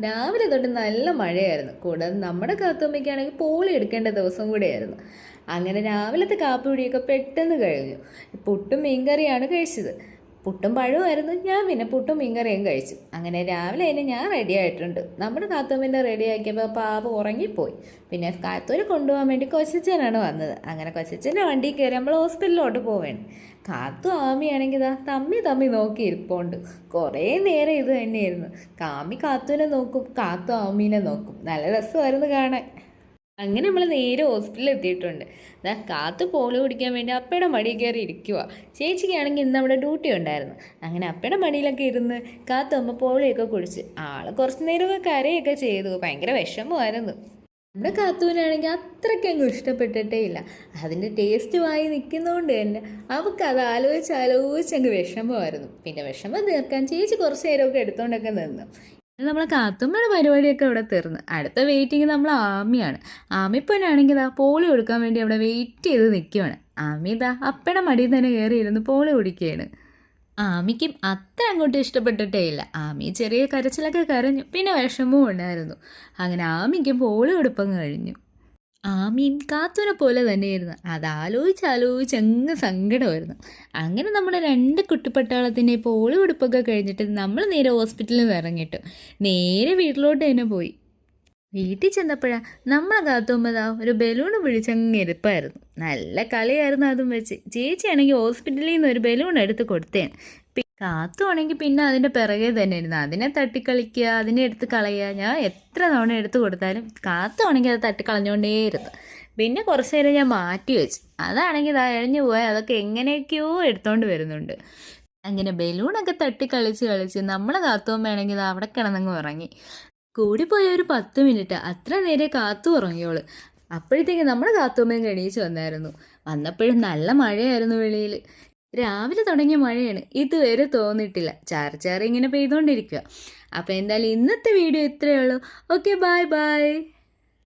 രാവിലെ തൊട്ട് നല്ല മഴയായിരുന്നു. കൂടാതെ നമ്മുടെ കാത്തുമ്മയ്ക്കാണെങ്കിൽ പോളി എടുക്കേണ്ട ദിവസം കൂടെയായിരുന്നു. അങ്ങനെ രാവിലത്തെ കാപ്പികുടിയൊക്കെ പെട്ടെന്ന് കഴിഞ്ഞു. പുട്ടും മീൻകറിയാണ് കഴിച്ചത്. പുട്ടും പഴവുമായിരുന്നു. ഞാൻ പിന്നെ പുട്ടും മീൻകറിയും കഴിച്ചു. അങ്ങനെ രാവിലെ തന്നെ ഞാൻ റെഡി ആയിട്ടുണ്ട്. നമ്മുടെ കാത്തുമ്മേനെ റെഡി ആക്കിയപ്പോൾ പാപം ഉറങ്ങിപ്പോയി. പിന്നെ കാത്തൂര് കൊണ്ടുപോകാൻ വേണ്ടി കൊച്ചച്ഛനാണ് വന്നത്. അങ്ങനെ കൊച്ചച്ഛൻ്റെ വണ്ടിയിൽ കയറി നമ്മൾ ഹോസ്പിറ്റലിലോട്ട് പോവേണ്. കാത്തു ആമിയാണെങ്കിൽ തമ്മി തമ്മി നോക്കി ഇരിപ്പുണ്ട്. കുറേ നേരം ഇത് തന്നെയായിരുന്നു. കാമി കാത്തുവിനെ നോക്കും, കാത്തു ആമീനെ നോക്കും. നല്ല രസമായിരുന്നു കാണാൻ. അങ്ങനെ നമ്മൾ നേരെ ഹോസ്പിറ്റലിൽ എത്തിയിട്ടുണ്ട്. കാത്തു പോളി കുടിക്കാൻ വേണ്ടി അപ്പയുടെ മടിയിൽ കയറി ഇരിക്കുക. ചേച്ചിക്കാണെങ്കിൽ ഇന്ന് അവിടെ ഡ്യൂട്ടി ഉണ്ടായിരുന്നു. അങ്ങനെ അപ്പയുടെ മടിയിലൊക്കെ ഇരുന്ന് കാത്തു അമ്മ പോളിയൊക്കെ കുടിച്ച് ആൾ കുറച്ച് നേരമൊക്കെ കരയൊക്കെ ചെയ്തു. ഭയങ്കര വിഷമമായിരുന്നു. നമ്മുടെ കാത്തുവിനാണെങ്കിൽ അത്രയ്ക്കങ്ങ് ഇഷ്ടപ്പെട്ടിട്ടേ ഇല്ല. അതിൻ്റെ ടേസ്റ്റ് വായി നിൽക്കുന്നതുകൊണ്ട് തന്നെ അവൾക്ക് അത് ആലോചിച്ചങ്ങ് വിഷമമായിരുന്നു. പിന്നെ വിഷമം തീർക്കാൻ ചേച്ചി കുറച്ച് നേരമൊക്കെ എടുത്തുകൊണ്ടൊക്കെ നിന്നു. നമ്മളെ കാത്തുമ്മയുടെ പരിപാടിയൊക്കെ ഇവിടെ തീർന്നു. അടുത്ത വെയിറ്റിങ് നമ്മൾ ആമിയാണ്. ആമിപ്പനാണെങ്കിൽ പോളി കൊടുക്കാൻ വേണ്ടി അവിടെ വെയിറ്റ് ചെയ്ത് നിൽക്കുകയാണ്. ആമി അപ്പയുടെ മടിയിൽ തന്നെ കയറിയിരുന്ന് പോളി കുടിക്കുകയാണ്. ആമിക്കും അത്ര അങ്ങോട്ട് ഇഷ്ടപ്പെട്ടിട്ടേ ഇല്ല. ആമി ചെറിയ കരച്ചിലൊക്കെ കരഞ്ഞു. പിന്നെ വിഷമവും ഉണ്ടായിരുന്നു. അങ്ങനെ ആമിക്കും പോളി കൊടുപ്പങ്ങ് കഴിഞ്ഞു. ആമീൻ കാത്തുനെ പോലെ തന്നെയായിരുന്നു. അത് ആലോചിച്ചങ്ങ് സങ്കടമായിരുന്നു. അങ്ങനെ നമ്മുടെ 2 കുട്ടിപ്പട്ടാളത്തിൻ്റെ പോളി ഉടുപ്പൊക്കെ കഴിഞ്ഞിട്ട് നമ്മൾ നേരെ ഹോസ്പിറ്റലിൽ നിന്ന് ഇറങ്ങിയിട്ടു നേരെ വീട്ടിലോട്ട് തന്നെ പോയി. വീട്ടിൽ ചെന്നപ്പോഴാണ് നമ്മളെ കാത്തുമ്പതാ ഒരു ബലൂൺ പിടിച്ചങ്ങ് ഇരിപ്പായിരുന്നു. നല്ല കളിയായിരുന്നു അതും വെച്ച്. ചേച്ചിയാണെങ്കിൽ ഹോസ്പിറ്റലിൽ നിന്ന് ഒരു ബലൂൺ എടുത്ത് കൊടുത്തേന്. കാത്തുവാണെങ്കിൽ പിന്നെ അതിൻ്റെ പിറകെ തന്നെ ഇരുന്നു. അതിനെ തട്ടിക്കളിക്കുക, അതിനെ എടുത്ത് കളയുക. ഞാൻ എത്ര തവണ എടുത്ത് കൊടുത്താലും കാത്തുവാണെങ്കിൽ അത് തട്ടിക്കളഞ്ഞുകൊണ്ടേയിരുന്നു. പിന്നെ കുറച്ച് നേരം ഞാൻ മാറ്റി വെച്ചു. അതാണെങ്കിൽ ഇഴഞ്ഞു പോയാൽ അതൊക്കെ എങ്ങനെയൊക്കെയോ എടുത്തോണ്ട് വരുന്നുണ്ട്. അങ്ങനെ ബലൂണൊക്കെ കളിച്ച് നമ്മളെ കാത്തുമ്മയാണെങ്കിൽ അവിടെ കിടന്നങ്ങ് ഉറങ്ങി. കൂടിപ്പോയ ഒരു 10 മിനിറ്റ് അത്ര നേരെ കാത്തു ഉറങ്ങിയോള്. അപ്പോഴത്തേക്ക് നമ്മുടെ കാത്തുമ്മയും എണീച്ച് വന്നായിരുന്നു. വന്നപ്പോഴും നല്ല മഴയായിരുന്നു വെളിയിൽ. രാവിലെ തുടങ്ങിയ മഴയാണ്. ഇതുവരെ തോന്നിയിട്ടില്ല. ചാറി ഇങ്ങനെ പെയ്തുകൊണ്ടിരിക്കുക. അപ്പോൾ എന്തായാലും ഇന്നത്തെ വീഡിയോ ഇത്രയേ ഉള്ളൂ. Okay, bye bye.